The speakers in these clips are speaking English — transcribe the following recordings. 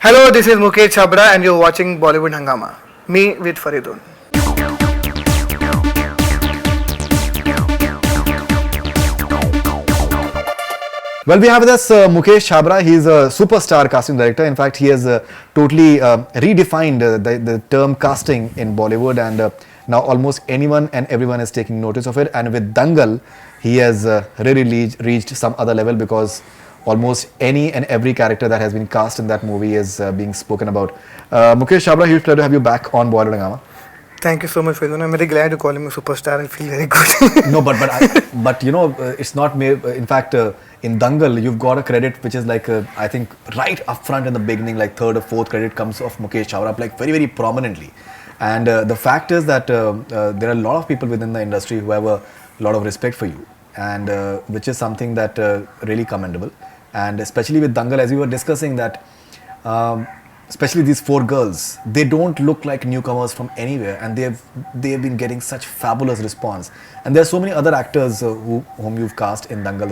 Hello, this is Mukesh Chhabra and you're watching Bollywood Hungama. Me with Faridoon. Well, we have with us Mukesh Chhabra. He is a superstar casting director. In fact, he has totally redefined the term casting in Bollywood, and now almost anyone and everyone is taking notice of it. And with Dangal, he has really reached some other level, because almost any and every character that has been cast in that movie is being spoken about. Mukesh Chhabra, huge pleasure to have you back on Bollywood Hungama. Thank you so much, Faridoon. I'm very glad you're calling me superstar. I feel very good. No, but you know, it's not me. In fact, in Dangal, you've got a credit which is like, I think, right up front in the beginning, like third or fourth credit comes of Mukesh Chhabra, like very, very prominently. And the fact is that there are a lot of people within the industry who have a lot of respect for you, and which is something that really commendable. And especially with Dangal, as we were discussing, that especially these four girls, they don't look like newcomers from anywhere, and they have been getting such fabulous response. And there are so many other actors whom you've cast in Dangal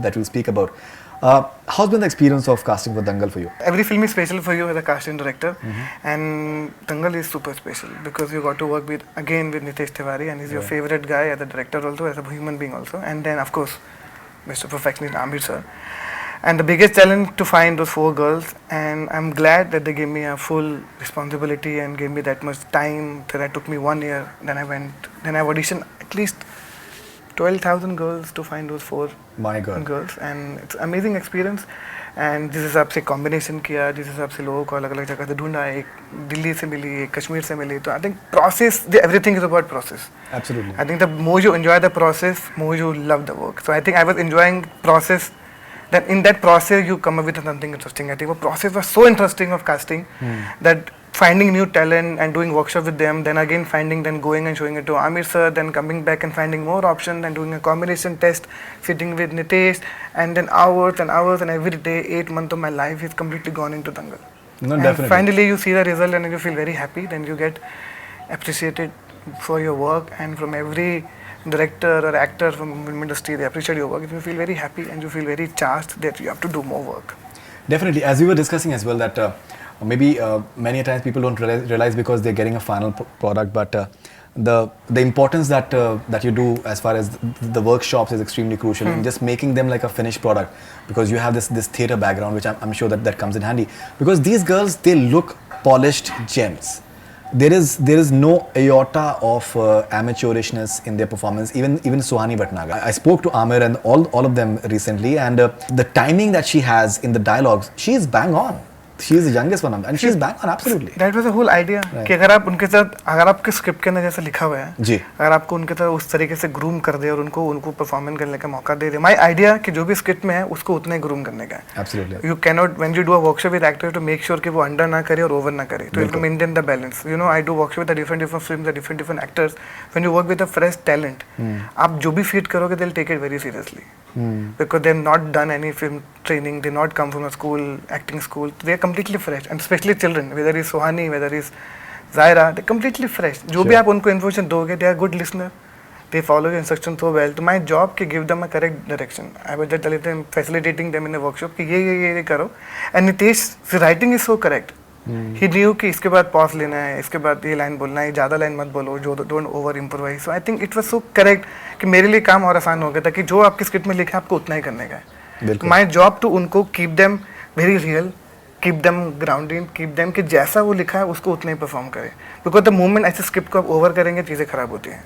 that we'll speak about. How's been the experience of casting for Dangal for you? Every film is special for you as a casting director, and Dangal is super special because you got to work with Nitesh Tiwari, and he's your favorite guy as a director also, as a human being also, and then of course Mr. Perfectionist Aamir sir. And the biggest challenge to find those four girls, and I'm glad that they gave me a full responsibility and gave me that much time. That took me 1 year. Then I've auditioned at least 12,000 girls to find those four girls, and it's amazing experience. And जिस हिसाब से combination किया, जिस हिसाब से लोगों को अलग-अलग जगह से ढूंढा, एक दिल्ली से मिली, एक कश्मीर से मिली, तो I think process, everything is about process. Absolutely. I think the more you enjoy the process, more you love the work. So I think I was enjoying process. Then in that process you come up with something interesting. I think the process was so interesting of casting that finding new talent and doing workshop with them, then again going and showing it to Aamir sir, then coming back and finding more options and doing a combination test, sitting with Nitesh, and then hours and hours, and every day, 8 months of my life is completely gone into Dangal. No, and definitely. Finally you see the result and you feel very happy, then you get appreciated for your work, and from every director or actor from film industry, they appreciate your work. You feel very happy and you feel very charged that you have to do more work. Definitely, as we were discussing as well, that maybe many times people don't realize because they're getting a final product, but the importance that you do as far as the workshops is extremely crucial in just making them like a finished product, because you have this theatre background, which I'm sure that comes in handy, because these girls, they look polished gems. There is no iota of amateurishness in their performance. Even Suhani Bhatnagar. I spoke to Aamir and all of them recently, and the timing that she has in the dialogues, she is bang on. She is the youngest one, and she is bang on, absolutely. That was the whole idea. कि अगर आपके script के अंदर जैसा लिखा हुआ है, जी, अगर आपको उनके तरह उस तरीके से ग्रूम कर दे और उनको परफॉर्मेंस करने का मौका दे दे, माय आइडिया कि जो भी स्क्रिप्ट में है उसको उतना ही ग्रूम करने का है. Absolutely. You cannot, when you do a workshop with actor, to make sure कि वो अंडर ना करे और ओवर ना करे. तो you have to maintain the balance. You know, I do workshop with the different films, the different actors. When you work with a fresh talent, आप जो भी फीड करोगे, they'll take it very seriously. Because they've not done any film training, they not come from a school, acting school, they are completely fresh, and especially children, whether it's Suhani, whether it's Zaira, they're completely fresh. जो भी आप उनको information दोगे, they are good listener, they follow your instruction so well. So my job to give them a correct direction. I was just facilitating them in a workshop कि ये करो, and Nitesh's writing is so correct. He knew कि इसके बाद pause लेना है, इसके बाद ये line बोलना है, ज़्यादा line मत बोलो, don't over improvise. So I think it was so correct कि मेरे लिए काम और आसान हो गया था कि जो आपकी स्क्रिप्ट में लिखा है आपको उतना ही करने का है. My job to उनको keep them very real, keep them grounded, keep them कि जैसा वो लिखा है उसको उतना ही perform करे. Because the moment ऐसे स्क्रिप्ट को आप over करेंगे चीज़ें खराब होती हैं.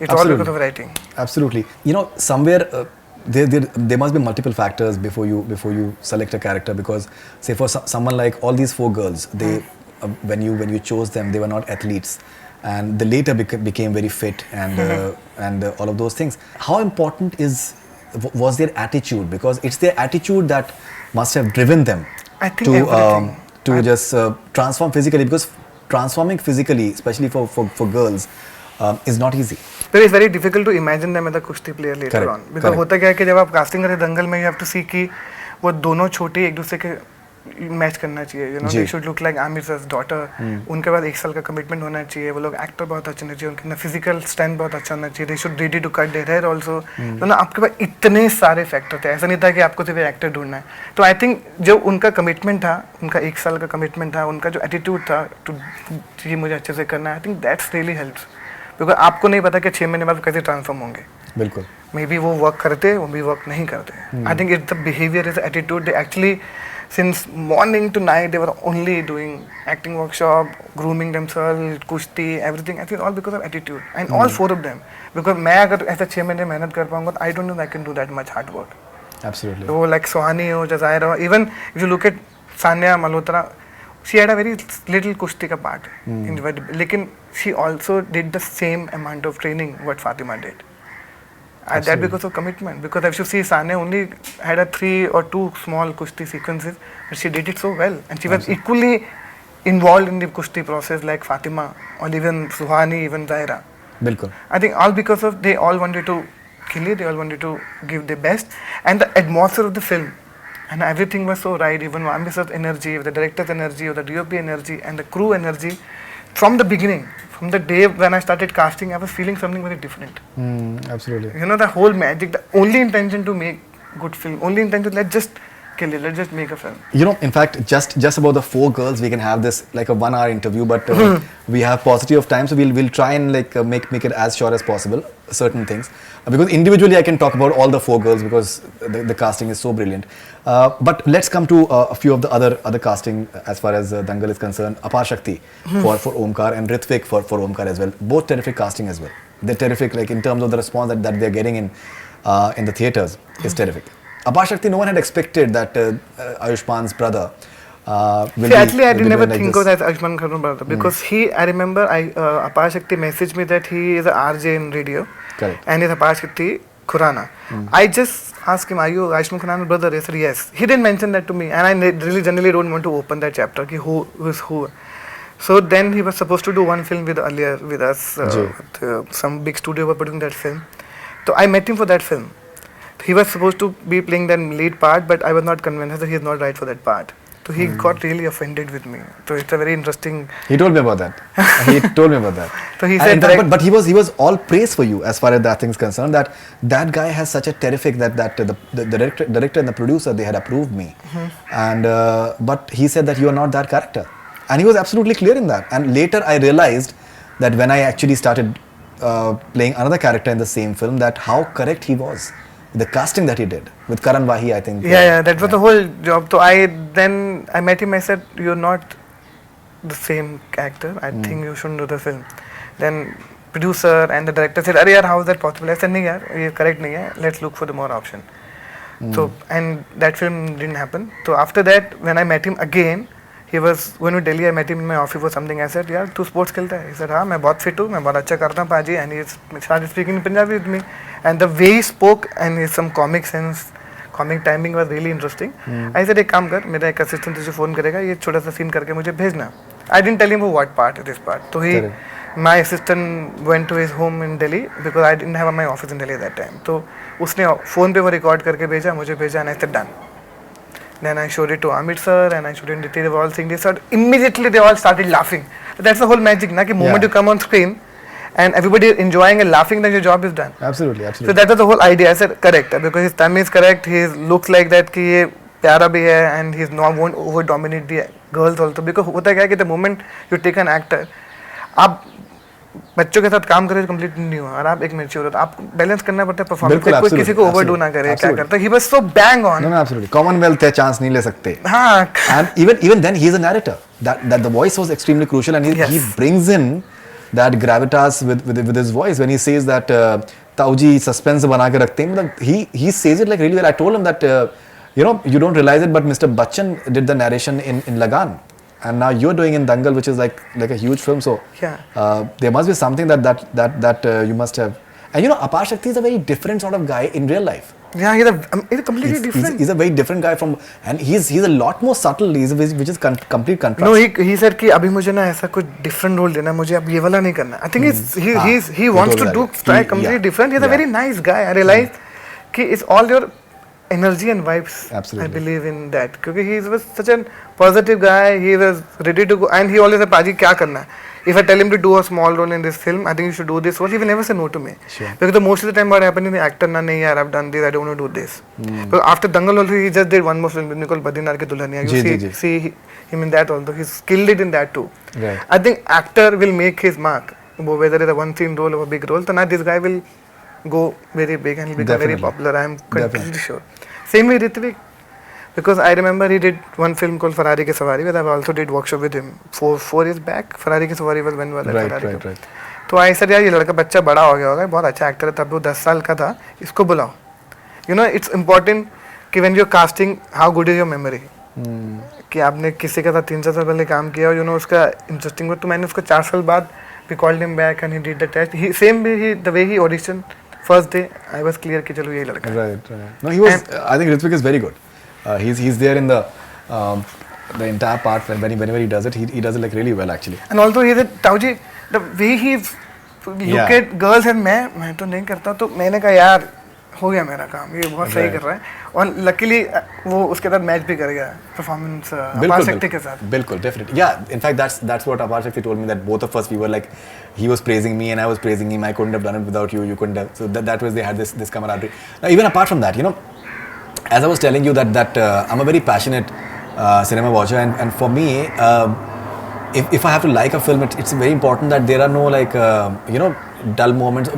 It's all because of writing. Absolutely. You know, somewhere there must be multiple factors before you select a character, because say for someone like all these four girls, they when you chose them, they were not athletes, and they later became very fit and all of those things. How important was their attitude? Because it's their attitude that must have driven them to just transform physically, because transforming physically, especially for girls, is not easy. But it's very difficult to imagine them as a kushti player later on. Because होता क्या है कि जब आप casting करते दंगल में, you have to see कि वो दोनों छोटे एक दूसरे के मैच करना चाहिए, you know, they should look like Aamir sir's daughter. उनके बाद 1 साल का कमिटमेंट होना चाहिए, वो लोग एक्टर बहुत अच्छे होना चाहिए, उनके ना फिजिकल स्ट्रेंथ बहुत अच्छा होना चाहिए, they should ready to cut there here also. तो ना आपके पास इतने सारे फैक्टर थे, ऐसा नहीं था कि आपको सिर्फ एक्टर ढूंढना है। तो आई थिंक जो उनका कमिटमेंट था, उनका 1 साल का कमिटमेंट था, उनका जो एटीट्यूड था टू ये मुझे अच्छे से करना है, I think that's really helps, because आपको नहीं पता कि 6 महीने बाद कैसे ट्रांसफॉर्म होंगे। बिल्कुल, मे बी वो वर्क करते, वो भी वर्क नहीं करते। आई think it's the behaviour, is attitude. They actually since morning to night they were only doing acting workshop, grooming themselves, kushti, everything. I think all because of attitude, and all 4 of them. Because मैं अगर ऐसा 6 महीने मेहनत कर पाऊंगा, I don't know I can do that much hard work. Absolutely. So like Sohani हो, Jazair हो, even if you look at Sanya Malhotra, she had a very little kushti का part, लेकिन she also did the same amount of training what Fatima did. That because of commitment. Because if you see, Sanya only had a 3 or 2 small kushti sequences, but she did it so well, and she was equally involved in the kushti process like Fatima or even Suhani, even Zaira. बिल्कुल. I think all because of they all wanted to kill it, they all wanted to give their best, and the atmosphere of the film and everything was so right. Even Aamir energy, the director's energy, or the DOP energy, and the crew energy from the beginning. From the day when I started casting, I was feeling something very different. Absolutely. You know, the whole magic, the only intention to make good film, only intention, let's just kill it, let's just make a film. You know, in fact, just about the 4 girls, we can have this like a 1 hour interview, but we have paucity of time, so we'll try and like make it as short as possible, certain things. Because individually I can talk about all the 4 girls because the casting is so brilliant. But let's come to a few of the other casting as far as Dangal is concerned. Aparshakti for Omkar and Ritvik for Omkar as well. Both terrific casting as well. They're terrific, like in terms of the response that they're getting in the theatres is terrific. Aparshakti, no one had expected that Ayushman's brother will See, actually, I did never like think of that Ayushman Khan's brother because I remember Aparshakti messaged me that he is an RJ in radio. Correct. And he's Aparshakti Khurrana. I just asked him, are you Ayushman Khan's brother? He said, yes. He didn't mention that to me, and I really generally don't want to open that chapter, ki who is who. So then he was supposed to do one film with us. Some big studio were putting that film. So I met him for that film. He was supposed to be playing that lead part, but I was not convinced that he is not right for that part. So he got really offended with me. So it's a very interesting. He told me about that. So he said, but he was all praise for you as far as that thing is concerned. That guy has such a terrific that the director and the producer, they had approved me, and but he said that you are not that character, and he was absolutely clear in that. And later I realized that when I actually started playing another character in the same film, that how correct he was. The casting that he did with Karan Wahi, I think. Yeah, that was the whole job. So I met him. I said, "You're not the same actor. I think you shouldn't do the film." Then producer and the director said, "Arey yaar, how is that possible?" I said, "नहीं यार, ये correct नहीं है. Let's look for the more option." So and that film didn't happen. So after that, when I met him again, he was going to Delhi. I met him in my office for something. I said, "यार, तू sports खेलता है?" He said, "हाँ, मैं बहुत fit हूँ. मैं बहुत अच्छा करता हूँ पाजी." And he started speaking in Punjabi with me. And the way he spoke and his some comic sense, comic timing was really interesting. I said, एक काम कर, मेरा एक assistant तुझे phone करेगा, ये छोटा सा scene करके मुझे भेजना. I didn't tell him what part, this part. So my assistant went to his home in Delhi because I didn't have my office in Delhi at that time. तो उसने phone पे वो record करके भेजा, मुझे भेजा, and I said done. Then I showed it to Aamir sir and I showed it to Niti. They were all saying this. Immediately they all started laughing. That's the whole magic, na? Ki moment you come on screen and everybody is enjoying and laughing, then your job is done. Absolutely. So that was the whole idea. I said correct because his Tamil is correct. He looks like that कि ये प्यारा भी है and he's not won't over dominate the girls also because होता क्या है कि the moment you take an actor, आप बच्चों के साथ काम करे कंप्लीट नहीं हुआ और आप एक मैच्योर हो तो आपको बैलेंस करना पड़ता है परफॉर्मेंस में कोई किसी को ओवरडू ना करे क्या करता है he was so bang on no absolutely commonwealth है चांस नहीं ले सकते हां and even then he is a narrator that the voice was extremely crucial and he brings in that gravitas with his voice when he says that ताऊजी suspense बना के रखते हैं मतलब he says it like really well I told him that you know you don't realize it but Mr. Bachchan did the narration in Lagan and now you're doing in Dangal which is like a huge film so there must be something that you must have and you know Aparshakti is a very different sort of guy in real life he's completely different he's a very different guy from and he's a lot more subtle which is complete contrast no he said कि अभी मुझे ना ऐसा कुछ different role देना मुझे अब ये वाला नहीं करना I think he wants to do try completely different he's a very nice guy I realized कि it's all your energy and vibes. Absolutely. I believe in that because he was such a positive guy. He was ready to go, and he always said, "Paji, क्या करना है?" If I tell him to do a small role in this film, I think you should do this. He will never say no to me. Sure. Because most of the time, what happened in the actor, na, nahi yaar, I've done this. I don't want to do this. Because after Dangal also, he just did one more film called Badrinath Ki Dulhaniya. You see him in that also. He's killed it in that too. Right. I think actor will make his mark. Whether it's a one scene role or a big role, then this guy will go very big and he'll become very popular. I am completely sure. Same with Ritvik. Because I remember he did one film called Ferrari Ki Sawari, where I also did workshop with him 4 years back. Ferrari Ki Sawari was when was that? Right. तो आई sir यार ये लड़का बच्चा बड़ा हो गया होगा, बहुत अच्छा एक्टर है, तब वो 10 साल का था, इसको बुलाओ. यू नो इट्स इम्पोर्टेंट कि when you are casting how good is your memory, कि आपने किसी के साथ 3 साल पहले काम किया और यू नो उसका इंटरेस्टिंग हो. तो मैंने उसको 4 साल बाद we called him back and he did the test. He same way the way he audition first day I was clear कि चलो ये लड़का है. Right. No, he was. I think Ritvik is very good. He's there in the entire part whenever he does it. He does it like really well actually. And also he said, Tauji, the way he look at girls and मैं तो नहीं करता. तो मैंने कहा यार हो गया मेरा काम, ये बहुत सही कर रहा है. और लकीली वो उसके साथ मैच भी कर गया परफॉर्मेंस अपारशक्ति के साथ. बिल्कुल, definitely. Yeah, in fact that's what Aparshakti told me, that both of us we were like, he was praising me and I was praising him. I couldn't have done it without you. You couldn't have. So that was, they had this camaraderie. Now even apart from that, you know, as I was telling you that I'm a very passionate cinema watcher, and for me, if I have to like a film, it's very important that there are no like you know dull moments,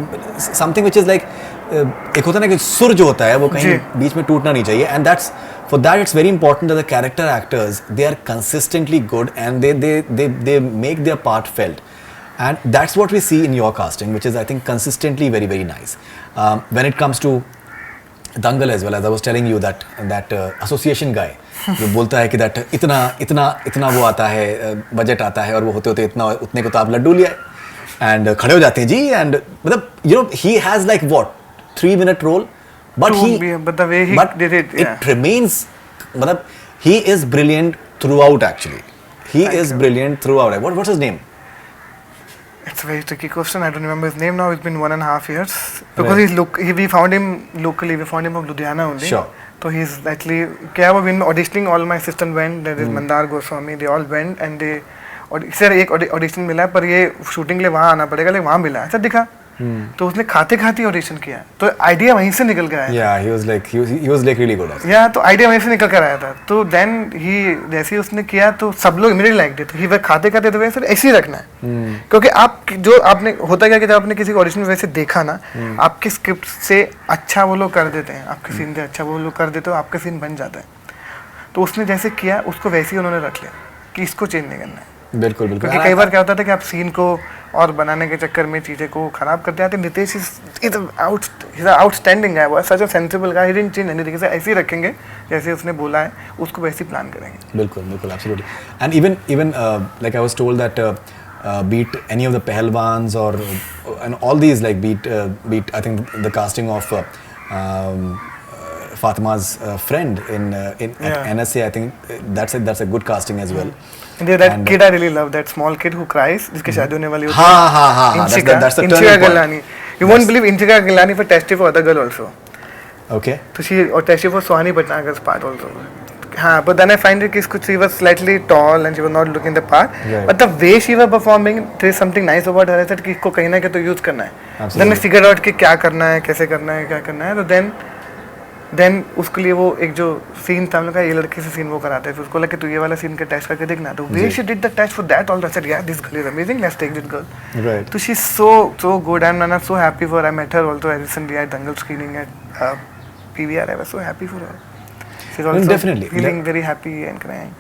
something which is like एक होता है ना कि सुर जो होता है वो कहीं बीच में टूटना नहीं चाहिए. And that's for that it's very important that the character actors, they are consistently good and they make their part felt. And that's what we see in your casting, which is I think consistently very very nice. When it comes to Dangal as well, as I was telling you that association guy जो बोलता है कि that इतना वो आता है, budget आता है और वो होते इतना उतने को तो आप लड्डू लिया and खड़े हो जाते हैं जी. And मतलब you know he has like what 3-minute role, but the way he did it, it remains, मतलब he is brilliant throughout actually. Is brilliant throughout. What's his name? It's a very tricky question. I don't remember his name now. It's been 1.5 years. Because we found him locally. We found him from Ludhiana only. Sure. So he's actually, क्या वो been auditioning, all my assistant went. There is Mandar Goswami. They all went and they, sir एक audition मिला है पर ये shooting के लिए वहाँ आना पड़ेगा, लेकिन वहाँ मिला है. सर दिखा तो उसने खाते ऑडिशन किया, तो आइडिया वहीं से निकल कर आया. Yeah, he was like really good. या तो आइडिया वहीं से निकल कर आया था. तो देन ही जैसे ही उसने किया तो सब लोग इमीडिएटली लाइक थे. ही खाते तो वैसे ऐसे ही रखना है. क्योंकि आप जो आपने होता क्या कि जब आपने किसी ऑडिशन में वैसे देखा ना, आपके स्क्रिप्ट से अच्छा वो लोग कर देते हैं, आपके सीन से अच्छा वो लोग कर देते हो, आपका सीन बन जाता है. तो उसने जैसे किया उसको वैसे ही उन्होंने रख लिया कि इसको चेंज नहीं करना है. बिल्कुल. क्योंकि कई बार क्या होता था कि आप सीन को और बनाने के चक्कर में चीज़ें को खराब करते आते. नितेश इज आउटस्टैंडिंग है, वो such a sensible guy. He didn't change anything. ऐसे ही रखेंगे जैसे उसने बोला है, उसको वैसे ही प्लान करेंगे. बिल्कुल absolutely. And even like I was told that beat any of the pehlwans or and all these like beat I think the casting of Fatima's friend in at NSA, I think that's a good casting as well. That kid I really love, that small kid who cries, जिसकी शादी होने वाली होती है. हाँ. That's the turning point. You won't believe Inchika Gilani for tested for other girl also. Okay. So she tested for Suhani Bhatnagar's part also. हाँ, but then I find it कि she was slightly tall and she was not looking the part. Right. But the way she was performing, there is something nice about her. that कि इसको कहीं ना कहीं तो use करना है. Absolutely. Then I figured out कि क्या करना है, कैसे करना है, क्या करना है. तो then उसके लिए वो एक जो सीन था हम लोग का, ये लड़के से सीन वो कराते हैं. फिर उसको लगा कि तू ये वाला सीन का टेस्ट करके देखना. तो way she did the test for that also, I said yeah, this girl is amazing, let's take this girl. Right. So she's so good and I'm so happy for her. I met her also recently at Dangal screening at PVR. I was so happy for her. She's also definitely feeling very happy and crying.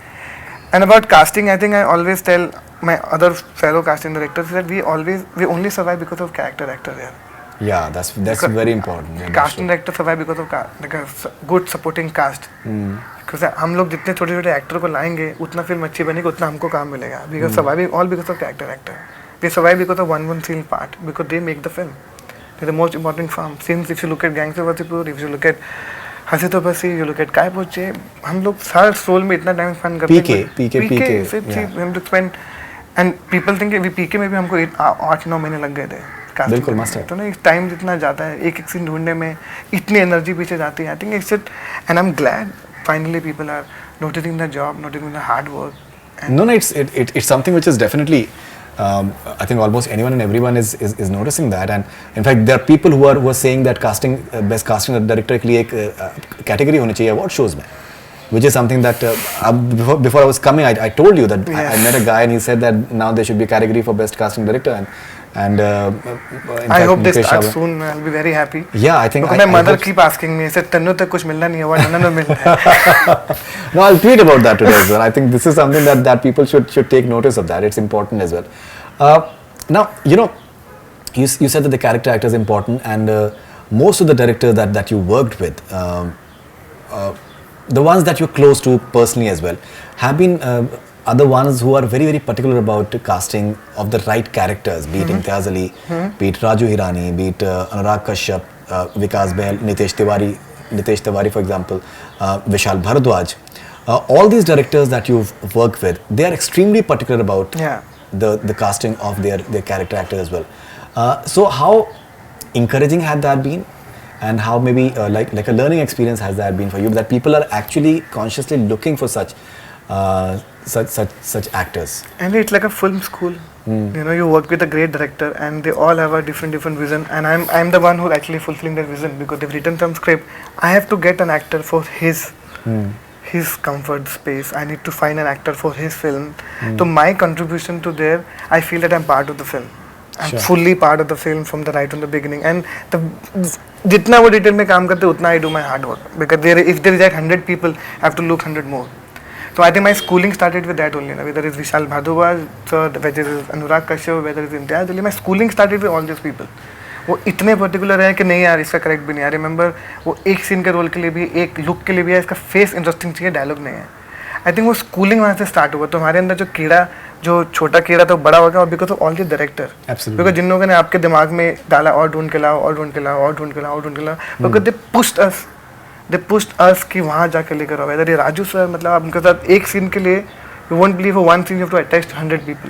And about casting, I think I always tell my other fellow casting directors that we only survive because of character actor there. Yeah, that's very important. Yeah, casting director survive because of like a good supporting cast. Because हम लोग जितने छोटे-छोटे actor को लाएंगे उतना film अच्छी बनेगी, उतना हमको काम मिलेगा. Because surviving all because of character actor. They survive because of one scene part, because they make the film. They're the most important film. Since if you look at Gangs of Wasseypur, if you look at हंसी तो बसी, you look at काय पोचे, हम लोग हर soul में इतना time spend करते हैं. PK हम लोग spend, and people think कि PK में भी हमको 8-9 महीने लग गए थे. बिल्कुल मस्ट है। तो ना टाइम जितना जाता है एक एक सीन ढूंढने में, इतनी एनर्जी पीछे जाती है, I think it's it, and I am glad finally people are noticing the job, noticing the hard work. No, it's something which is definitely, I think almost anyone and everyone is noticing that, and in fact there are people who are saying that casting best casting director के लिए एक category होनी चाहिए award shows में, which is something that before I was coming I told you that I met a guy and he said that now there should be a category for best casting director, and in I fact, hope they Mukesh start Chhabra. soon. I'll be very happy. Yeah, I think because my mother keep asking me, said Tannu तक कुछ मिलना नहीं है, वरना ना मिलता है. No, I'll tweet about that today as well. I think this is something that people should take notice of that. It's important as well. Now, you know, you said that the character actor is important, and most of the directors that you worked with, the ones that you're close to personally as well, have been are the ones who are very, very particular about casting of the right characters, be it Imtiaz Ali, be it Raju Hirani, be it Anurag Kashyap, Vikas Bahl, Nitesh Tiwari, for example, Vishal Bharadwaj. All these directors that you've worked with, they are extremely particular about the casting of their character actor as well. So how encouraging had that been, and how maybe like a learning experience has that been for you, that people are actually consciously looking for such actors? And it's like a film school. You know, you work with a great director, and they all have a different vision, and I'm the one who actually fulfilling their vision, because they've written some script. I have to get an actor for his comfort space. I need to find an actor for his film. So my contribution to there, I feel that I'm part of the film. I'm fully part of the film from the right from the beginning. And जितना वो detail में काम करते उतना I do my hard work, because if there is like 100 people, I have to look 100 more. So I think my schooling started with that only, whether it's Vishal Bharadwaj, whether it's Anurag Kashyap, whether it's Imtiaz Ali, my schooling started with all these people. वो इतने particular है कि नहीं यार इसका correct भी नहीं. I remember वो एक सीन के रोल के लिए भी, एक लुक के लिए भी है, इसका फेस इंटरेस्टिंग चाहिए, डायलॉग नहीं है. आई थिंक वो स्कूलिंग वहाँ से स्टार्ट हुआ. तो हमारे अंदर जो कीड़ा, जो छोटा कीड़ा था, बड़ा हो गया, और because of all the director, because जिन लोगों ने आपके दिमाग में डाला और ढूंढ के लाओ, और ढूंढ के लाओ, और ढूंढ के लाओ, और ढूंढ के लाओ, बिकॉज दे पुश्ड अस कि वहाँ जाके लेकर आओ. वेदर ये राजू सर, मतलब आप उनके साथ एक सीन के लिए, you won't believe, one scene you have to attach 100 people.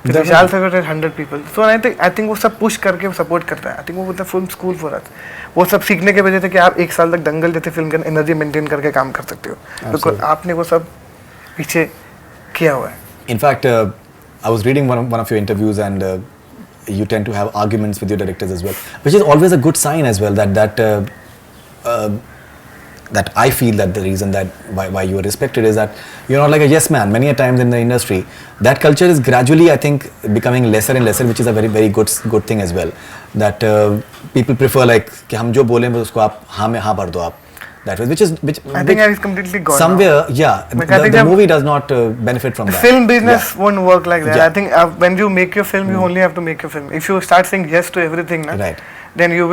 Vishal sir 100 people. So I think वो सब पुश करके वो सपोर्ट करता है. आई थिंक वो होता है फिल्म स्कूल फॉर अस. वो सब सीखने की वजह से कि आप एक साल तक दंगल जैसे फिल्म का एनर्जी मेंटेन करके काम कर सकते हो, बिकॉज आपने वो सब पीछे किया हुआ है. In fact I was reading one of your interviews, and you tend to have arguments with your directors as well, which is always a good sign as well. That I feel that the reason that why you are respected is that you're not like a yes man. Many a times in the industry, that culture is gradually, I think, becoming lesser and lesser, which is a very, very good thing as well. That people prefer like कि हम जो बोलें उसको आप हाँ में हाँ भर दो आप. That way, which I think it's completely gone somewhere now. Yeah, the movie does not benefit from that. Film business won't work like that. I think when you make your film, you only have to make your film. If you start saying yes to everything, right, then you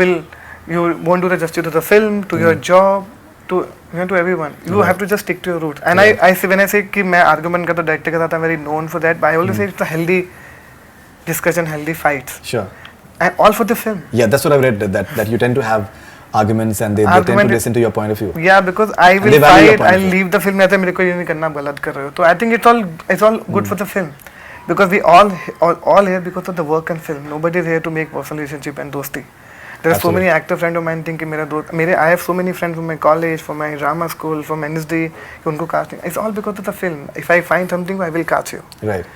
won't do the justice to the film, to your job, to everyone. You have to just stick to your roots. And I say, when I say कि मैं argument करता हूँ director के साथ, I'm very known for that. But I always say it's a healthy discussion, healthy fights. Sure. And all for the film. Yeah, that's what I've read, that you tend to have arguments, and they tend to listen to your point of view. Yeah, because I will fight, I'll leave the film. ऐसे मेरे को ये नहीं करना, गलत कर रहे हो. तो I think it's all good for the film, because we all here because of the work and film. Nobody is here to make personal relationship and dosti. There are so many actor friend of mine think कि मेरा दोस्त, I have so many friends from my college, from my drama school, from NSD, कि उनको casting. It's all because of the film. If I find something, I will cast you. Right.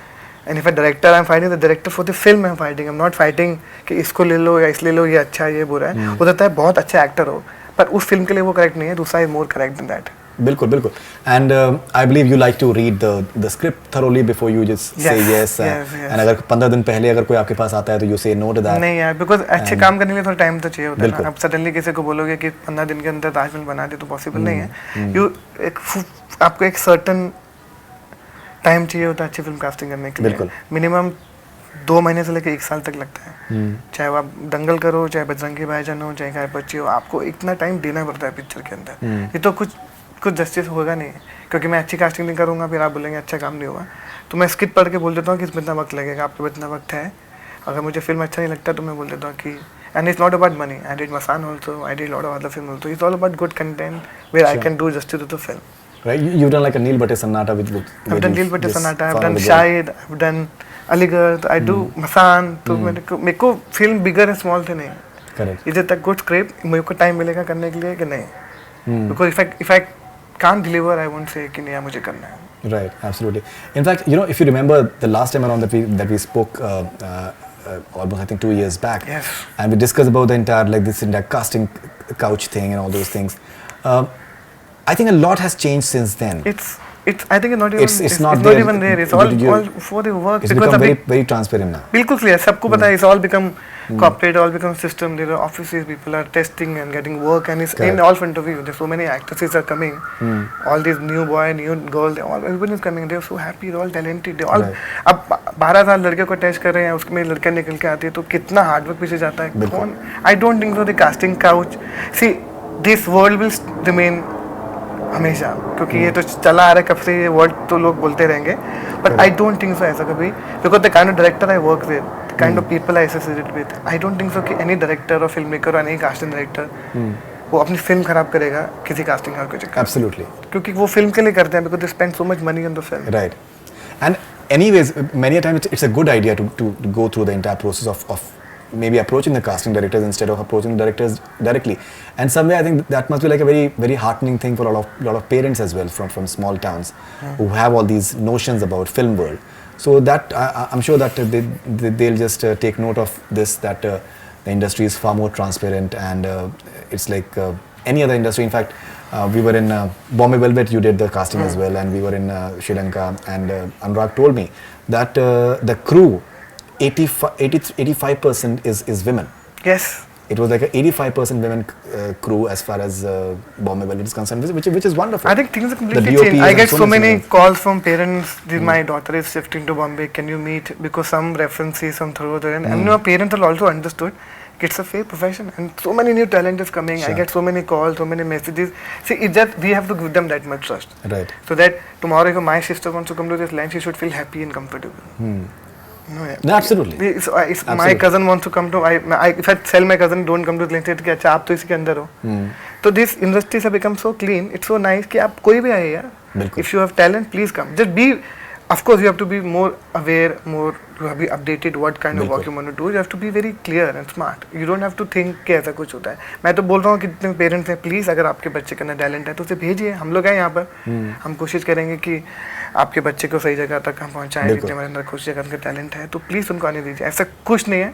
And if a director, I'm fighting the director for the film. I'm fighting. I'm not fighting कि इसको ले लो या इस ले लो, ये अच्छा है, ये बुरा है. हो सकता है बहुत अच्छा एक्टर हो, पर उस फिल्म के लिए वो करेक्ट नहीं है. दूसरा is more correct than that. बिल्कुल बिल्कुल. And I believe you like to read the script thoroughly before you just say yes. And अगर 15 दिन पहले अगर कोई आपके पास आता है तो you say no to that. नहीं यार, because अच्छे काम करने के लिए थोड़ा टाइम तो चाहिए होता है. अब सडनली किसी को बोलोगे कि 15 दिन के अंदर ताजमहल बना दे तो पॉसिबल नहीं है. आपको एक सर्टन टाइम चाहिए होता है अच्छी फिल्म कास्टिंग करने के लिए. मिनिमम 2 महीने से लेकर 1 साल तक लगता है. चाहे वो आप दंगल करो, चाहे बजरंगी भाईजान हो, चाहे गाय बच्ची हो, आपको इतना टाइम देना पड़ता है पिक्चर के अंदर. ये तो कुछ जस्टिस होगा नहीं, क्योंकि मैं अच्छी कास्टिंग नहीं करूँगा, फिर आप बोलेंगे अच्छा काम नहीं हुआ. तो मैं स्क्रिप्ट पढ़ के बोल देता हूँ कि इसमें इतना वक्त लगेगा, आपके पास इतना वक्त है. अगर मुझे फिल्म अच्छा नहीं लगता तो मैं बोल देता हूँ कि and it's not about money. I did Masan also, I did a lot of other films also. It's all about good content where I can do justice to the film. Right, you've done like a Neil Bhatt Sannata with I've done Neil Bhatt Sannata, I've done Shahid, I've done Aligarh, तो I do मसान, तो मेरे को film bigger and small थे नहीं, correct, is it a good script, मेरे को time मिलेगा करने के लिए कि नहीं, because if I can't deliver I won't say कि नहीं यार मुझे करना है. right, absolutely. In fact, you know, if you remember the last time around that we spoke almost I think 2 years back, Yes. and we discussed about the entire casting couch thing and all those things. I think a lot has changed since then. It's I think it's not even It's not there. even there. It's all for the work. It's become very transparent now. बिल्कुल clear. सबको पता है. It's all become corporate. All become system. There are offices. People are testing and getting work, and it's in all front of you. There's so many actresses are coming. All these new boy, new girl. Everyone is coming. They're so happy. They're all talented. They all. अब 12 साल लड़के को test कर रहे हैं. उसमें लड़का निकल के आती है तो कितना हार्ड वर्क पीछे जाता है. कौन? I don't think so. The casting couch. See, this world will remain. हमेशा, क्योंकि ये तो चला आ रहा है कब से, ये वर्ड तो लोग बोलते रहेंगे, but I don't think so ऐसा कभी, because the kind of director I work with, the kind of people I associated with, I don't think so कि एनी डायरेक्टर और फिल्म मेकर और एनी कास्टिंग डायरेक्टर वो अपनी film खराब करेगा किसी कास्टिंग हाउस के चक्कर. Absolutely. क्योंकि वो फिल्म के लिए करते हैं, because they spend so much money on the film. Right. And anyways, many a time it's a good idea to go through the entire process of maybe approaching the casting directors instead of approaching the directors directly. And some way I think that must be like a very heartening thing for a lot of parents as well from small towns who have all these notions about film world. So that I'm sure that they'll just take note of this, that the industry is far more transparent, and it's like any other industry. In fact, we were in Bombay Velvet, you did the casting as well, and we were in Sri Lanka, and Anurag told me that the crew 85% is women. Yes. It was like a 85% women crew as far as Bombay Velvet is concerned, which is wonderful. I think things are completely changed. I get so many calls from parents. My daughter is shifting to Bombay. Can you meet? Because some references, some through there, and your parents are also understood. It's a fake profession, and so many new talent is coming. Sure. I get so many calls, so many messages. See, it's just we have to give them that much trust. Right. So that tomorrow, if my sister wants to come to this land, she should feel happy and comfortable. No, absolutely. If my cousin wants to come to, if I tell my cousin don't come to this land, कि अच्छा आप तो इसके अंदर हो. So this industry has become so clean. It's so nice कि आप कोई भी आए यार. If you have talent, please come. Just be. Of course, you have to be more aware, you have to be updated what kind of work you want to do. You have to be very clear and smart. You don't have to think कि ऐसा कुछ होता है. मैं तो बोल रहा हूँ कि जितने पेरेंट्स हैं, प्लीज़ अगर आपके बच्चे के अंदर टैलेंट है तो उसे भेजिए. हम लोग हैं यहाँ पर. हम कोशिश करेंगे कि आपके बच्चे को सही जगह तक हम पहुँचाएं. जितने हमारे अंदर खुश जगह का टैलेंट है तो प्लीज़ उनको आने दीजिए. ऐसा कुछ नहीं है.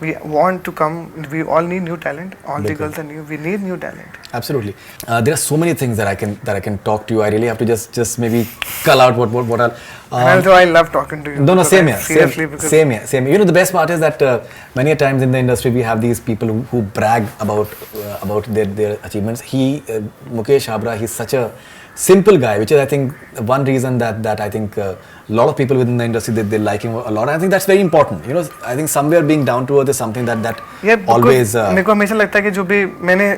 We want to come. We all need new talent. All the girls are new. We need new talent. Absolutely. There are so many things that I can talk to you. I really have to just maybe cull out what I'll. And also, I love talking to you. No, same here. Seriously, same here. You know, the best part is that many a times in the industry we have these people who brag about their achievements. Mukesh Chhabra, he's such a simple guy, which is I think one reason that I think a lot of people within the industry they like him a lot. I think that's very important. You know, I think somewhere being down to earth is something that always. मेरे को हमेशा लगता है कि जो भी मैंने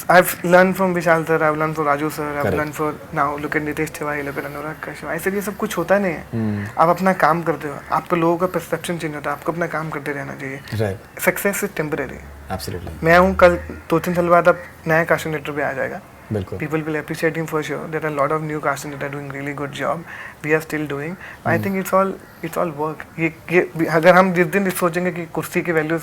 I've learned from Vishal sir, I've learned from Raju sir, I've learned from now look at Nitesh Tiwari, look at Anurag Kashyap. ऐसे ये सब कुछ होता नहीं है. आप अपना काम करते हो, आपको लोगों का perception चेंज होता है, आपको अपना काम करते रहना चाहिए. Right. Success is temporary. Absolutely. मैं हूँ कल 2-3 साल बाद अब नया casting director भी आ जाएगा. बिल्कुल. People will appreciate him for sure. There are a lot of new casting that are doing really good job. We are still doing. I think it's all work. ये अगर हम जिस दिन सोचेंगे कि कुर्सी की वैल्यूज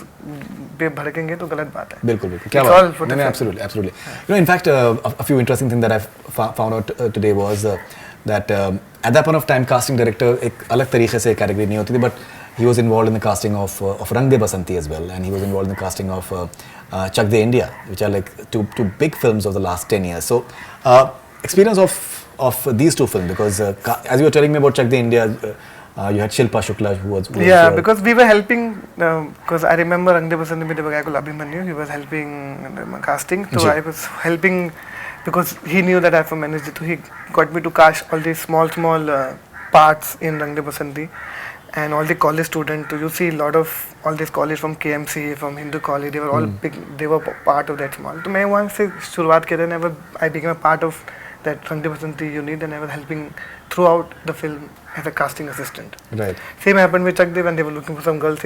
पे भड़केंगे तो गलत बात है. बिल्कुल. क्या बात है? No, absolutely. You know, in fact, a few interesting things that I've found out today was that at that point of time, casting director एक अलग तरीके से category नहीं होती थी, but he was involved in the casting of Rang De Basanti as well, and he was involved in the casting of Chak De India, which are like two big films of the last 10 years. So, experience of these two films, because as you were telling me about Chak De India, you had Shilpa Shukla who was because we were helping, because I remember Rang De Basanti में guy को Abhimanyu, he was helping in the casting, so I was helping because he knew that I have managed it, so he got me to cast all these small parts in Rang De Basanti. And all the college students, so you see a lot of all these college from KMC, from Hindu college, they were all big, they were part of that small. So मैं वहाँ से शुरुआत किया था, I became a part of that Rang De Basanti unit, and I was helping throughout the film as a casting assistant. Right. Same happened with Chak De when they were looking for some girls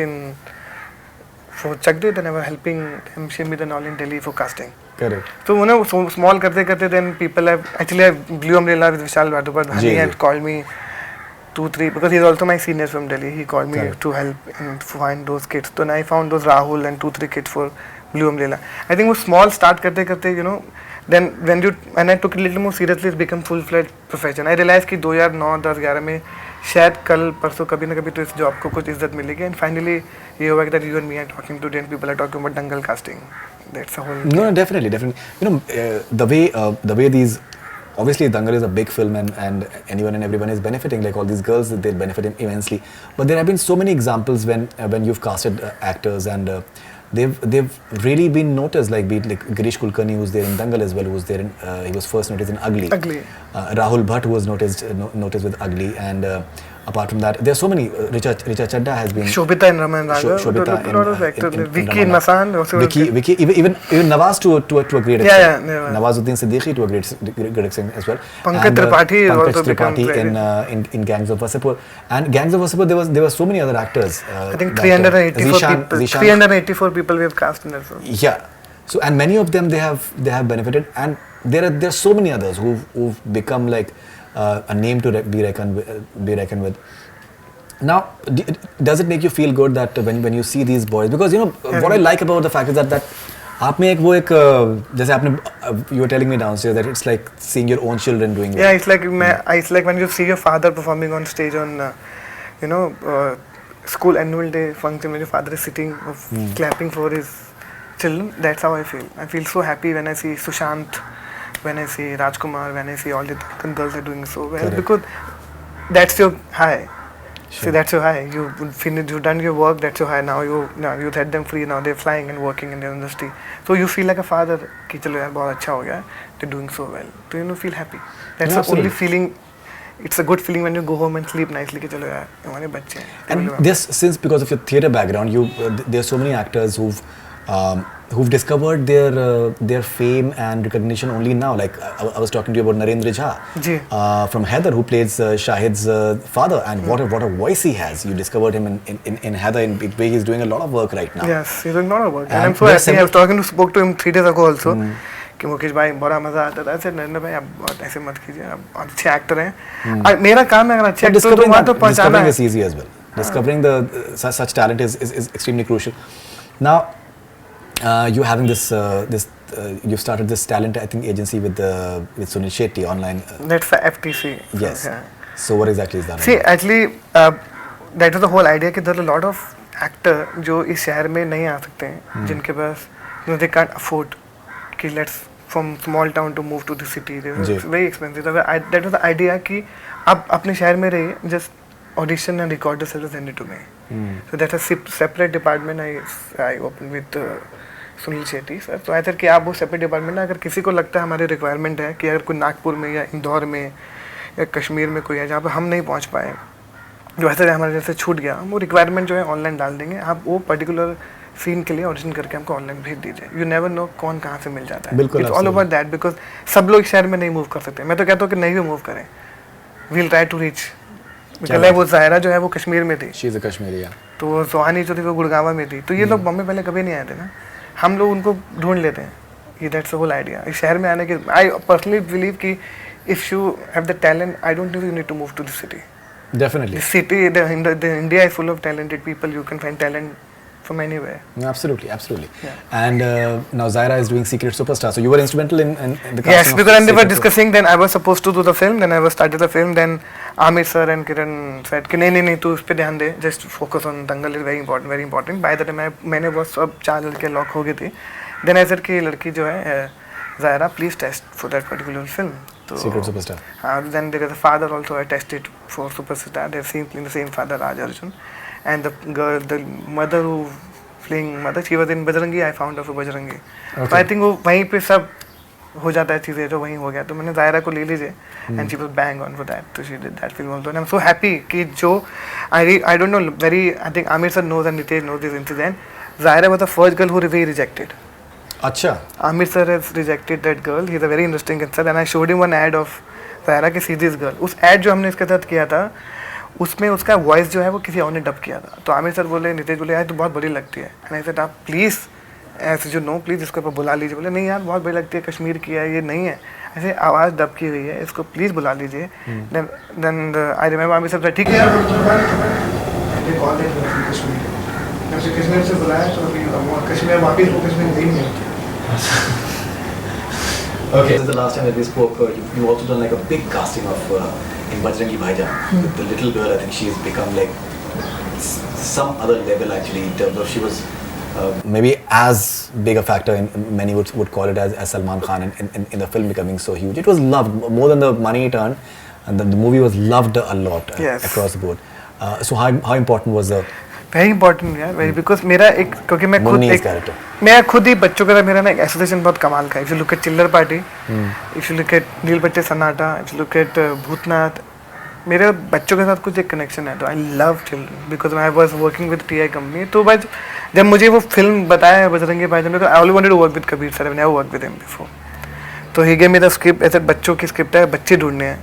for Chak De, then I was helping them Shimit and all in Delhi for casting. Correct. So you know, so small करते then people have, actually I blew umbrella with Vishal Bhatupad, he had called me 2-3 because he's also my senior from Delhi. He called me Correct. to help and find those kids. So I found those Rahul and 2-3 kids for Blue Umbrella. I think वो small start करते you know, then when I took it a little more seriously, it became full-fledged profession. I realized कि 2009, 10, 11 में शायद कल परसों कभी ना कभी तो इस जॉब को कुछ इज्जत मिलेगी. And finally ये हुआ कि that you and me are talking today and people are talking about Dangal casting. That's a whole. No, definitely. You know, the way these, obviously Dangal is a big film and anyone and everyone is benefiting. Like all these girls, they're benefiting immensely. But there have been so many examples when you've casted actors and they've really been noticed. Like be it like Girish Kulkarni, who's there in Dangal as well, who was there in he was first noticed in Ugly. Rahul Bhatt, who was noticed with Ugly, and apart from that, there are so many. Richa Chadda has been. Shobita in Raman Raga. Shobita a lot of actors. in Vicky in Masan. Vicky, even Nawaz to a great extent. Yeah. Nawazuddin Siddiqui to a great extent as well. Pankaj Tripathi in Gangs of Wasseypur. And Gangs of Wasseypur, there were so many other actors. I think 384 people we have cast in that film. Yeah. So and many of them they have benefited, and there are so many others who've become like a name to be reckoned with. Now, does it make you feel good that when you see these boys? Because you know what I like about the fact is that आप में एक जैसे आपने you were telling me downstairs that it's like seeing your own children doing well. Yeah, it's like when you see your father performing on stage on school annual day function when your father is sitting clapping for his children. That's how I feel. I feel so happy when I see Sushant, when I see Rajkumar, when I see all the girls are doing so well. Correct. Because that's your high. Sure. See, that's your high. You've done your work. That's your high. Now you set them free. Now they're flying and working in the industry. So you feel like a father. कि चलो यार बहुत अच्छा हो गया. They're doing so well. So you feel happy. That's the only feeling. It's a good feeling when you go home and sleep nicely. कि चलो यार हमारे बच्चे हैं. And this, since because of your theatre background, there are so many actors who've discovered their fame and recognition only now. Like I was talking to you about Narendra Jha from Heather, who plays Shahid's father, and what a voice he has. You discovered him in Heather in big way. He's doing a lot of work right now. Yes, he's doing a lot of work, and I'm so happy. I spoke to him 3 days ago also. कि मुकेश भाई बड़ा मजा आता था. ऐसे नरेंद्र भाई आप बहुत ऐसे मत कीजिए, आप अच्छे एक्टर हैं. मेरा काम है अगर अच्छे एक्टर तो वहाँ तो पहुँचाना है. Discovering is easy as well. Discovering such talent is extremely crucial. Now. You having you started this talent agency with Sunil Shetty online. That's for FTC. Yes. Yeah. So what exactly is that? See, actually, that was the whole idea कि there are a lot of actors जो इस शहर में नहीं आ सकते हैं, जिनके पास they can't afford कि let's from small town to move to the city. It's very expensive. That was the idea कि आप अपने शहर में रहिए, just audition and record yourself and send it to me. So that's a separate department I opened with Sunil Shetty sir. तो ऐसा कि आप वो सेपरेट डिपार्टमेंट है, अगर किसी को लगता है हमारी रिक्वायरमेंट है कि अगर कोई नागपुर में या इंदौर में या कश्मीर में कोई है जहाँ पर हम नहीं पहुँच पाए, जो ऐसा हमारे जैसे छूट गया, हम वो रिक्वायरमेंट जो है ऑनलाइन डाल देंगे. आप वो पर्टिकुलर सीन के लिए ऑडिशन करके हमको ऑनलाइन भेज दीजिए. यू नेवर नो कौन कहाँ से मिल जाता है. It's all over that because सब लोग शहर में नहीं मूव कर सकते. मैं तो कहता हूँ कि नहीं भी मूव करें. We'll try to reach. वो ज़ाहिरा जो है वो कश्मीर में थी, तो सुहानी जो थी वो गुड़गावा में थी. तो ये लोग बॉम्बे पहले कभी नहीं आए थे ना, हम लोग उनको ढूंढ लेते हैं. ये दैट्स द होल आइडिया. इस शहर में आने के आई पर्सनली बिलीव कि if you have the talent, I don't think you need to move to the city. Definitely. The city, the India is full of talented people. You can find talent from anywhere. Absolutely. Yeah. And now Zaira is doing Secret Superstar. So you were instrumental in the casting. Yes, because they were discussing. Then I was supposed to do the film. Then I was started the film. Then Aamir sir and Kiran said कि नहीं तू उस पे ध्यान दे. Just focus on Dangal is very important. By the time मैंने वो सब 4 लड़के लॉक हो गए थे. Then I said कि लड़की जो है Zaira, please test for that particular film. Secret Superstar. Then there is a father also. I tested for Superstar. They're the same father, Raj Arjun. And the girl, the mother who playing mother, she was in Bajrangi. I found her for Bajrangi. Okay. So I think वो वहीं पे सब हो जाता है चीज़ें जो वहीं हो गया. तो मैंने Zaira को ले लीजिए. And she was bang on for that. So she did that film also. And I'm so happy कि जो I don't know I think Aamir sir knows and Nitesh knows this incident. Zaira was the first girl who we rejected. अच्छा. Aamir sir has rejected that girl. He's a very interesting sir. And I showed him one ad of Zaira की see this girl. उस ad जो हमने इसके साथ किया था, उसमें उसका वॉइस जो है वो किसी और ने डब किया था. तो आमिर सर बोले, नितेश बोले यार तो बहुत बड़ी लगती है. एंड आई सेड आप प्लीज़ ऐसे जो नो प्लीज़ इसको बुला लीजिए. बोले नहीं यार बहुत बड़ी लगती है, कश्मीर की है, ये नहीं है. ऐसे आवाज़ दब की हुई है, इसको प्लीज़ बुला लीजिए. Then I remember आमिर साहब ठीक है कश्मीर से बुलाया तो अभी कश्मीर वापिस वो कश्मीर नहीं है. Okay. This is the last time that we spoke. You also done like a big casting of in Bajrangi Bhaijaan. The little girl, I think she has become like some other level actually. In terms of she was maybe as big a factor in many would call it as Salman Khan in the film becoming so huge. It was loved more than the money it earned, and the movie was loved a lot across the board. So how important was the very important यार very because मेरा एक क्योंकि मैं खुद ही बच्चों का मेरा ना एक एसोसिएशन बहुत कमाल का है. If you look at Chillar Party, if you look at Nil Battey Sannata, if you look at Bhoothnath, मेरे बच्चों के साथ कुछ एक कनेक्शन है. तो I love children because I was working with TI company. तो बस जब मुझे वो फिल्म बताया बजरंगी भाईजान, तो I only wanted to work with Kabir sir. I never work with him before. तो he gave me the script. ऐसे बच्चों की स्क्रिप्ट है, बच्चे ढूंढने हैं.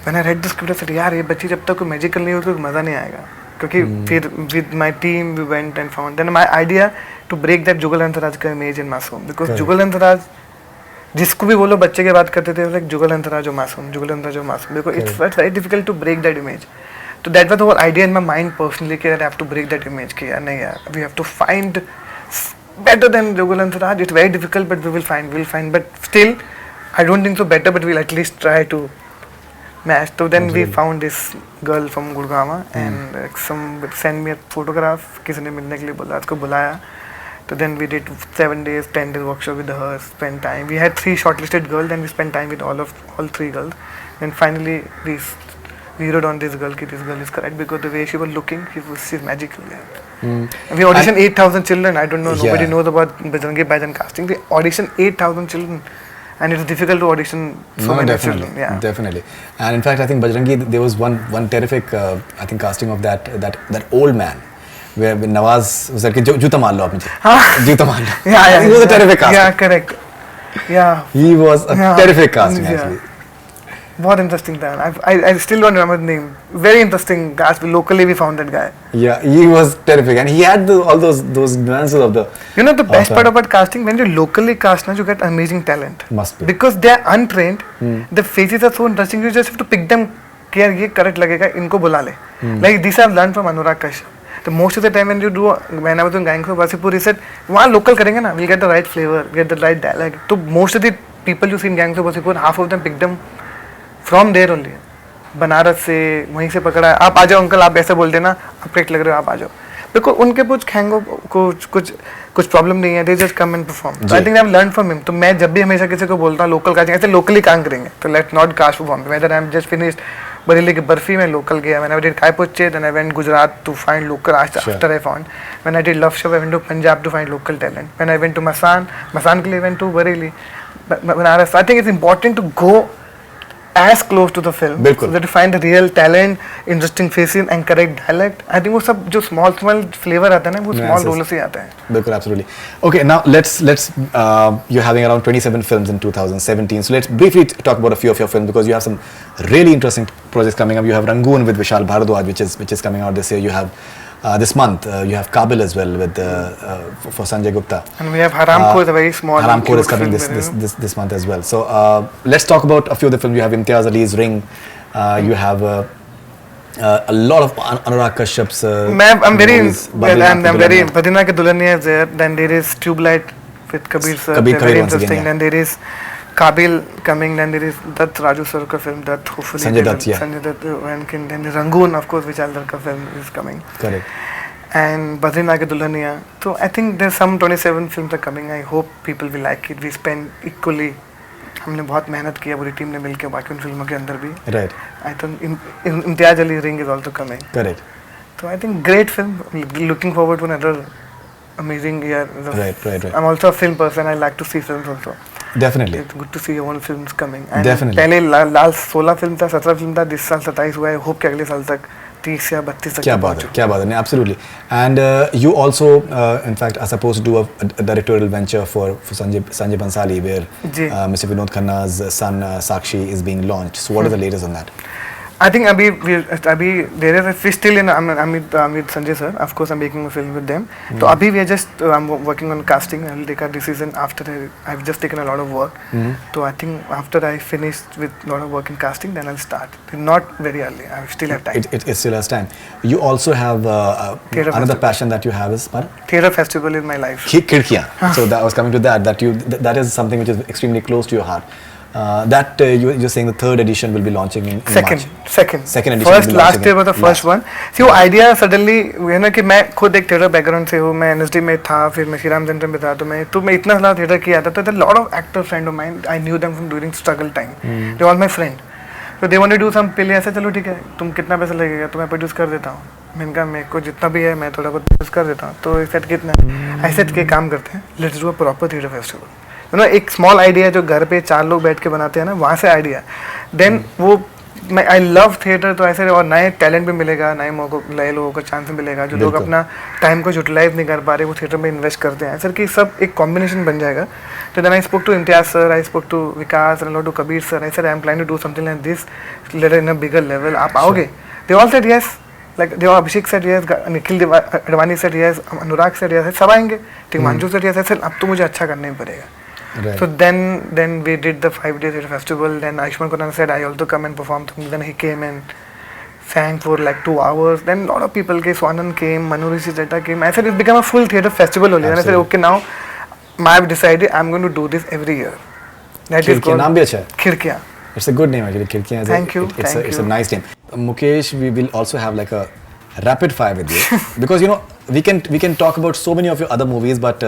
मैंने रेड द स्क्रिप्ट सर यार ये बच्चे जब तक कोई मैजिकल नहीं होती तो मज़ा नहीं आएगा. क्योंकि फिर with my team we went and found then my idea to break that Jugal Hansraj का इमेज इन मासूम. बिकॉज जुगल हंसराज जिसको भी बोलो बच्चे की बात करते थे लाइक जुगल हंसराज और मासूम, जुगल हंसराज और Masoom. Because it's very difficult to break that image. तो that was the whole idea in my mind personally कि I have to break that image कि यार नहीं यार we have to find better than Jugal Hansraj. It's very difficult but we will find but still I don't think so better but we'll at least try to match. So then we found this girl from Gurgaon and some send me a photograph. किसी ने मिलने के लिए बोला, उसको बुलाया. So then we did 7 days 10 days workshop with her, spent time. We had 3 shortlisted girls and we spent time with all 3 girls. Then finally we zeroed on this girl. This girl is correct because the way she was looking, she's magical. Yeah. We auditioned 8,000 children. I don't know. Nobody knows about Bajrangi Bhaijaan casting. They auditioned 8,000 children, and it's difficult to audition so many children. Yeah, definitely. And in fact, I think Bajrangi, there was one terrific, I think, casting of that old man, where Nawaz was like, "Juta maar lo aap mujhe." Juta maar lo. Yeah. He was a terrific casting. Yeah, correct. Yeah. He was a terrific casting actually. बहुत interesting था. I still don't remember the name. Very interesting cast. Locally we found that guy. Yeah, he was terrific, and he had all those nuances of the. You know the best part about casting, when you locally cast, you get amazing talent. Must be. Because they are untrained. The faces are so interesting. You just have to pick them. कि यार ये correct लगेगा, इनको बुला ले. Like this I have learned from Anurag Kashyap. So most of the time when I was doing Gangs of Wasseypur, he said, वहाँ local करेंगे ना, we'll get the right flavor, get the right dialect. तो most of the people you see in Gangs of Wasseypur, half of them pick them from there only. Banaras से वहीं से पकड़ा. आप आ जाओ अंकल, आप ऐसे बोल देना, आप करेक्ट लग रहे हो, आप आ जाओ. बिकॉज उनके कुछ खैंगो कुछ प्रॉब्लम नहीं है. They just come and perform. I think I have learn from him. तो मैं जब भी हमेशा किसी को बोलता हूँ लोकल कास्टिंग, ऐसे लोकली काम करेंगे तो let's not cast for Bombay. Whether I am just finished Bareilly Ki Barfi में लोकल गया. When I did Kai Po Che, then I went Gujarat to find local. After I found when I did love show, I went to Punjab to find local talent. When I went to Masaan के लिए went to Bareilly, Banaras. I think it's important to go as close to the film, so that you find the real talent, interesting faces and correct dialect. I think वो सब जो small flavor आता है ना, वो small roles से आता है. बिल्कुल, absolutely. Okay, now let's you're having around 27 films in 2017. So let's briefly talk about a few of your films because you have some really interesting projects coming up. You have Rangoon with Vishal Bhardwaj, which is coming out this year. You have this month you have Kabil as well with for Sanjay Gupta, and we have Haramkhor, a very small. Haramkhor is coming this month as well. So let's talk about a few of the films. You have Imtiaz Ali's Ring. You have a lot of Anurag Kashyap's. I'm very Badrinath Ki Dulhania is there. Then there is Tubelight with Kabir sir. Very interesting. Then there is Kabil coming. Then there is Dutt Raju sir ka film. Dutt hopefully. Sanjay Dutt, Then there is Rangoon, of course, which Aldar ka film is coming. Correct. And Badrinath Ki Dulhania. So I think there's some 27 films are coming. I hope people will like it. We spend equally. हमने बहुत मेहनत किया पूरी team ने मिलकर बाकी उन फिल्मों के अंदर भी. Right. I think Imtiaz Ali Ring is also coming. Correct. So I think great film. Looking forward to another amazing year. Right. I'm also a film person. I like to see films also. Definitely. It's good to see your own films coming. And Definitely. पहले लाल 16 film था, 17 film था, इस साल 27 हुआ है. Hope कि अगले साल तक 30 या 32 तक. क्या बात है. Absolutely. And you also in fact are supposed to do a directorial venture for Sanjay Bansali where Mr. Vinod Khanna's son Sakshi is being launched. So what is the latest on that? I think Abhi there is we still in Amit Sanjay sir. Of course, I'm making a film with them. So Abhi we are just I'm working on casting. I'll take a decision after I've just taken a lot of work. So I think after I finish with a lot of work in casting, then I'll start. Not very early. I still have time. It still has time. You also have another passion that you have is theatre festival in my life. Khidkiyan. So that was coming to that. That is something which is extremely close to your heart. You're saying the third edition will be launching in second edition. First last year was the first one. See वो idea suddenly ये ना कि मैं खुद एक theatre background से हूँ, मैं NSD में था, फिर मैं श्री राम चंद्र में था, तो मैं इतना सारा theatre किया था, तो a lot of actor friend of mine, I knew them from during struggle time. They were all my friend. So they wanted to do some पहले ऐसा चलो ठीक है, तुम कितना पैसा लगेगा, तो मैं प्रोड्यूस कर देता हूँ. मैंने कहा मेरे को जितना भी है मैं थोड़ा बहुत प्रोड्यूस कर देता हूँ. तो सेट कितना, ऐसे के काम करते हैं. Let's do a proper theatre festival. एक स्मॉल आइडिया जो घर पे 4 लोग बैठ के बनाते हैं ना, वहाँ से आइडिया देन वो मैं आई लव थिएटर. तो ऐसे और नए टैलेंट भी मिलेगा, नए लोगों को चांस मिलेगा, जो लोग अपना टाइम को यूटिलाइज नहीं कर पा रहे वो थिएटर में इन्वेस्ट करते हैं. सर कि सब एक कॉम्बिनेशन बन जाएगा. तो then I spoke to Imtiaz sir, I spoke to Vikas and to Kabir sir. I said I am planning to do something like this in a bigger level. आप आओगे? They all said yes. Like Abhishek said yes, Nikhil Advani said yes, Anurag said yes, सब आएंगे. Tigmanju said yes. I said अब तो मुझे अच्छा करना ही पड़ेगा. Right. So then we did the 5-day theatre festival. Then Ayushmann Khurrana said I also come and perform. Then he came and sang for like 2 hours. Then a lot of people came. Swanan came, Manu Rishi Zeta came. I said it became a full theatre festival only. And I said okay, now I've decided I'm going to do this every year. That is called नाम भी अच्छा है. Khidkiyan. It's a good name actually. Khidkiyan. Thank you. It's a nice name. Mukesh, we will also have like a rapid fire with you because we can talk about so many of your other movies, but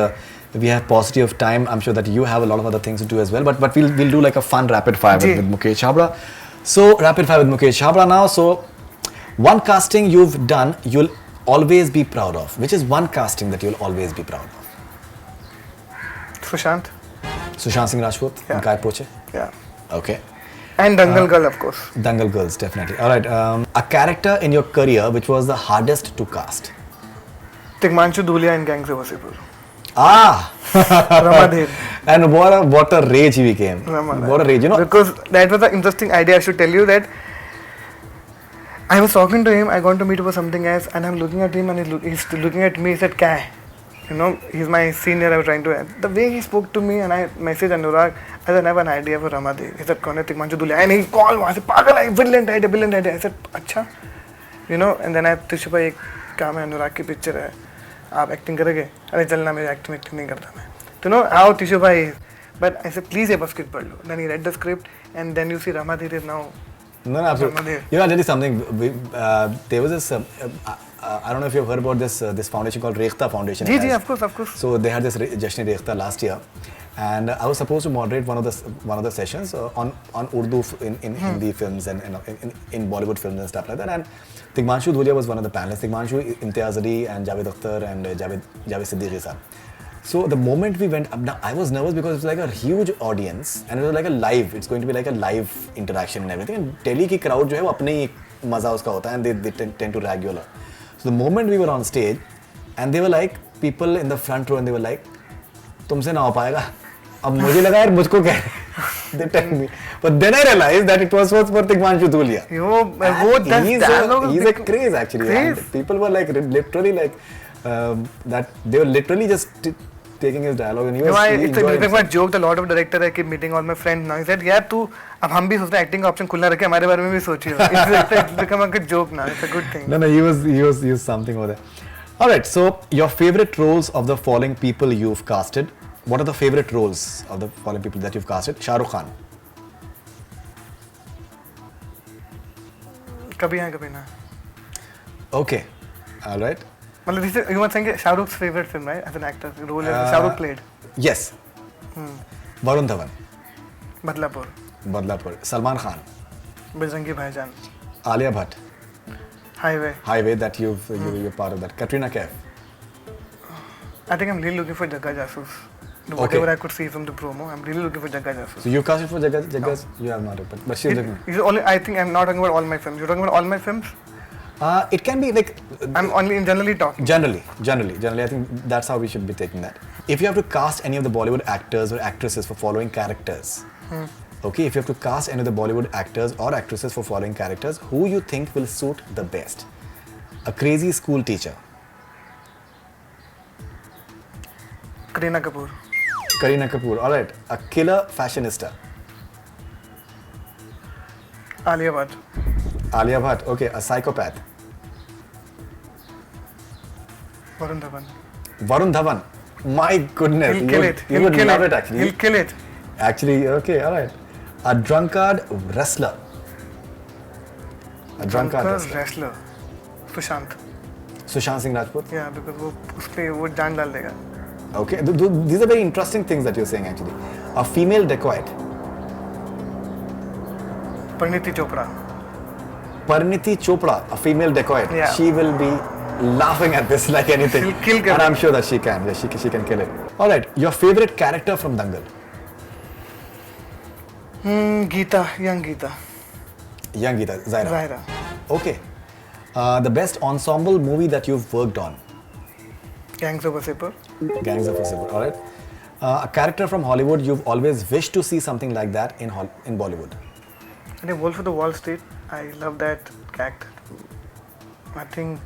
we have paucity of time. I'm sure that you have a lot of other things to do as well, but we'll do like a fun rapid fire with Mukesh Chhabra. So rapid fire with Mukesh Chhabra now. So one casting you've done you'll always be proud of. Which is one casting that you'll always be proud of? Sushant Singh Rajput. Yeah. Kai Poche. Yeah. Okay. And Dangal girl, of course. Dangal girls, definitely. All right. A character in your career which was the hardest to cast? Tigmanshu Dhulia in Gangs of Wasseypur. Ramadev. And what a rage he became. Ramadev. What a rage, Because that was an interesting idea. I should tell you that I was talking to him. I got to meet for something else, and I'm looking at him, and he's looking at me. He said, "Kya hai?" He's my senior. I was trying to. The way he spoke to me, and I messaged Anurag. I said, I have an idea for Ramadev. He said, "Kaun hai Tigmanshu Dhulia?" And he called. I said, "Pagal hai, brilliant idea." I said, "Acha." And then I said, "Tishu bhai, ek काम है, अनुराग की picture है, आप acting करोगे?" अरे चलना, मैं acting नहीं करता मैं. How Tishu bhai. But I said, "Please ये बस script पढ़ लो." Then he read the script, and then you see Ramadev is now. No, absolutely. I'll tell you something. There was this. I don't know if you've heard about this foundation called Rekhta Foundation. Ji, of course. So they had this Jashn-e-Rekhta last year, and I was supposed to moderate one of the sessions on Urdu in Hindi films and in Bollywood films and stuff like that. And Tigmanshu Dhulia was one of the panelists. Tigmanshu, Imtiaz Ali, and Javed Akhtar and Javed Siddiqui sir. So the moment we went up, now I was nervous because it was like a huge audience and it was like a live. It's going to be like a live interaction and everything. And Delhi ki crowd जो है वो अपने ही मजा उसका होता है and they tend to regular. So the moment we were on stage and they were like people in the front row and they were like तुमसे ना हो पाएगा. अब मुझे लगा यार मुझको क्या they tell me, but then I realized that it was for Tigmanshu Dhulia. He's a craze actually. And people were like literally like that they were literally just taking his dialogue and he was it's a joke. The lot of director है कि meeting all my friends now. He said यार तू अब हम भी सोचते हैं acting का option खुला रखे हमारे बारे में भी सोचिए. It's become a good joke now. It's a good thing. No, he was something over there. All right, so your favorite roles of the following people you've casted. What are the favorite roles of the following people that you've casted? Shah Rukh Khan. कभी हाँ कभी ना. Okay, all right. मतलब you were saying Shah Rukh's favorite film, right? As an actor, the role Shah Rukh played. Yes. Varun Dhawan. Badlapur. Salman Khan. Bajrangi Bhaijaan. Alia Bhatt. Highway. That you're part of that. Katrina Kaif. I think I'm really looking for Jagga Jasoos. Whatever I could see from the promo, I'm really looking for Jagga Jasoos. So you casted for Jagga? You have not, but she's looking. I think I'm not talking about all my films. You're talking about all my films? It can be like. I'm only generally talking. Generally, I think that's how we should be taking that. If you have to cast any of the Bollywood actors or actresses for following characters, Okay, if you have to cast any of the Bollywood actors or actresses for following characters, who you think will suit the best? A crazy school teacher. Katrina Kapoor. Katrina Kapoor. All right. A killer fashionista. Alia Bhatt. Alia Bhatt. Okay. A psychopath. Varun Dhawan. Varun Dhawan. My goodness. He'll kill it. You would love it actually. He'll kill it. Actually, okay. All right. A drunkard wrestler. A drunkard wrestler. Sushant. Sushant Singh Rajput. Yeah, because वो उस पे वो जान डाल देगा. Okay, these are very interesting things that you're saying actually. A female dacoit. Parineeti Chopra. Parineeti Chopra, a female dacoit. Yeah. She will be laughing at this like anything. She'll kill and I'm sure that she can. Yeah, she can kill it. All right, your favorite character from Dangal? Geeta, young Geeta. Young Geeta, Zaira. Zaira. Okay. The best ensemble movie that you've worked on? Gangs of Wasseypur. Gangs of Wasseypur. All right. A character from Hollywood you've always wished to see something like that in Bollywood? And Wolf of the Wall Street. I love that character. I think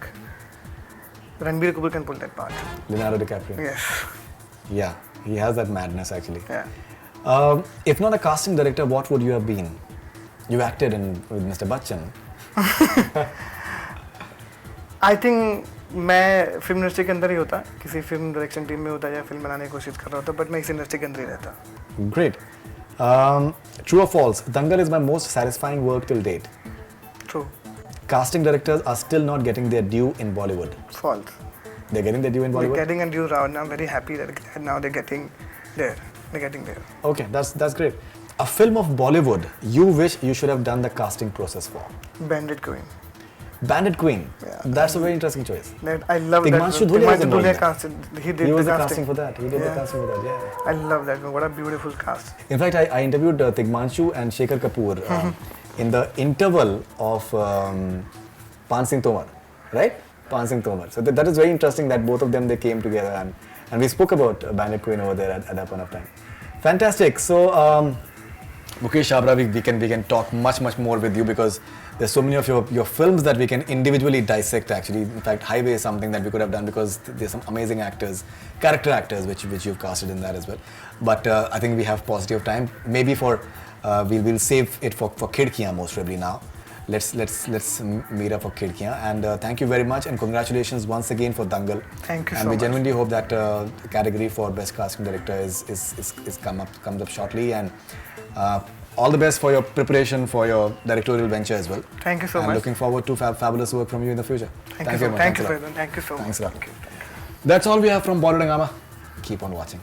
Ranbir Kapoor can pull that part. Leonardo DiCaprio. Yes. Yeah, he has that madness actually. Yeah. If not a casting director, what would you have been? You acted with Mr. Bachchan. I think मैं film industry के अंदर ही होता, किसी film direction team में होता या film बनाने की कोशिश कर रहा होता, बट मैं इस इंडस्ट्री के अंदर ही रहता. Great. True or false? Dangal is my most satisfying work till date. True. Casting directors are still not getting their due in Bollywood. False. They're getting their due in Bollywood? They're getting a due round. I'm very happy that now they're getting there. They're getting there. Okay, that's great. A film of Bollywood you wish you should have done the casting process for? Bandit Queen. Bandit Queen. Yeah. That's a very interesting choice. I love Tigmanshu that. Dhule was involved in that. Casted. He did He was the the casting for that. He did the casting for that. Yeah. I love that. What a beautiful cast. In fact, I interviewed Tigmanshu and Shekhar Kapoor in the interval of Pan Singh Tomar, right? Pan Singh Tomar. So that is very interesting that both of them they came together and we spoke about Bandit Queen over there at that point of time. Fantastic. So Mukesh Chhabra, we can talk much more with you because there's so many of your films that we can individually dissect actually. In fact, Highway is something that we could have done because there's some amazing actors, character actors which you've casted in that as well. But I think we have positive time. Maybe we'll save it for Khidkiyan most probably now. Let's meet up for Khidkiyan. And thank you very much and congratulations once again for Dangal. Thank you so much. And we genuinely hope that category for best casting director comes up shortly. And all the best for your preparation for your directorial venture as well. Thank you so much. I'm looking forward to fabulous work from you in the future. Thank you so much. Thank you so much. Thanks a lot. That's all we have from Bollywood Hungama. Keep on watching.